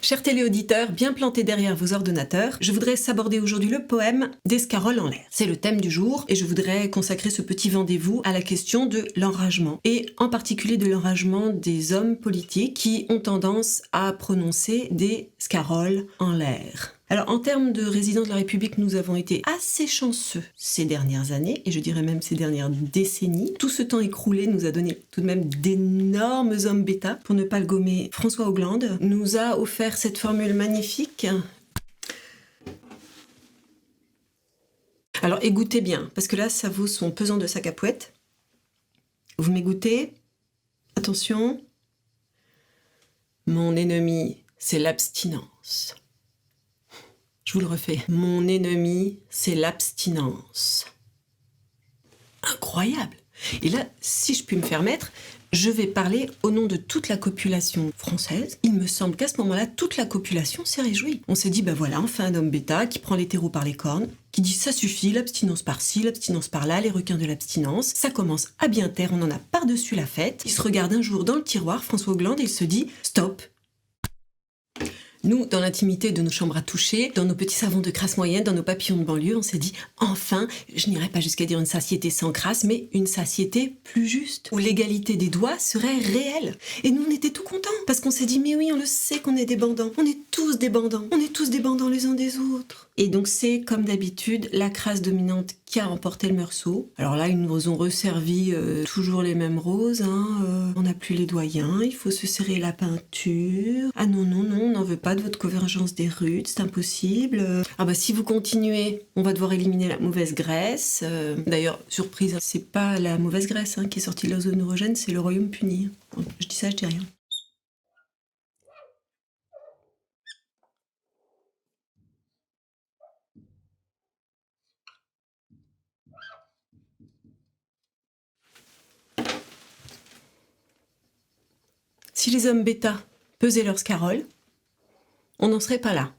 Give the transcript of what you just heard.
Chers téléauditeurs, bien plantés derrière vos ordinateurs, je voudrais s'aborder aujourd'hui le poème d'Escarole en l'air. C'est le thème du jour et je voudrais consacrer ce petit rendez-vous à la question de l'enragement et en particulier de l'enragement des hommes politiques qui ont tendance à prononcer des scaroles en l'air. Alors en termes de résidents de la République, nous avons été assez chanceux ces dernières années, et je dirais même ces dernières décennies. Tout ce temps écroulé nous a donné tout de même d'énormes hommes bêta. Pour ne pas le gommer, François Hollande nous a offert cette formule magnifique. Alors égoutez bien, parce que là ça vaut son pesant de sac à pouette. Vous m'égoutez? Attention. Mon ennemi, c'est l'abstinence. Je vous le refais. Mon ennemi, c'est l'abstinence. Incroyable! Et là, si je puis me permettre, je vais parler au nom de toute la population française. Il me semble qu'à ce moment-là, toute la population s'est réjouie. On s'est dit, ben voilà, enfin un homme bêta qui prend les taureaux par les cornes, qui dit ça suffit, l'abstinence par-ci, l'abstinence par-là, les requins de l'abstinence, ça commence à bien taire, on en a par-dessus la fête. Il se regarde un jour dans le tiroir, François Hollande, et il se dit, stop! Nous, dans l'intimité de nos chambres à toucher, dans nos petits savons de crasse moyenne, dans nos papillons de banlieue, on s'est dit, enfin, je n'irai pas jusqu'à dire une satiété sans crasse, mais une satiété plus juste, où l'égalité des doigts serait réelle. Et nous, on était tout contents, parce qu'on s'est dit, mais oui, on le sait qu'on est des bandants. On est tous des bandants. On est tous des bandants les uns des autres. Et donc c'est, comme d'habitude, la crasse dominante qui a remporté le meursault. Alors là, ils nous ont resservi toujours les mêmes roses. On n'a plus les doyens, il faut se serrer la peinture. Ah non, non, non, on n'en veut pas de votre convergence des rudes, c'est impossible. Ah bah si vous continuez, on va devoir éliminer la mauvaise graisse. D'ailleurs, surprise, c'est pas la mauvaise graisse qui est sortie de la zone érogène, c'est le royaume puni. Je dis ça, je dis rien. Si les hommes bêta pesaient leurs scaroles, on n'en serait pas là.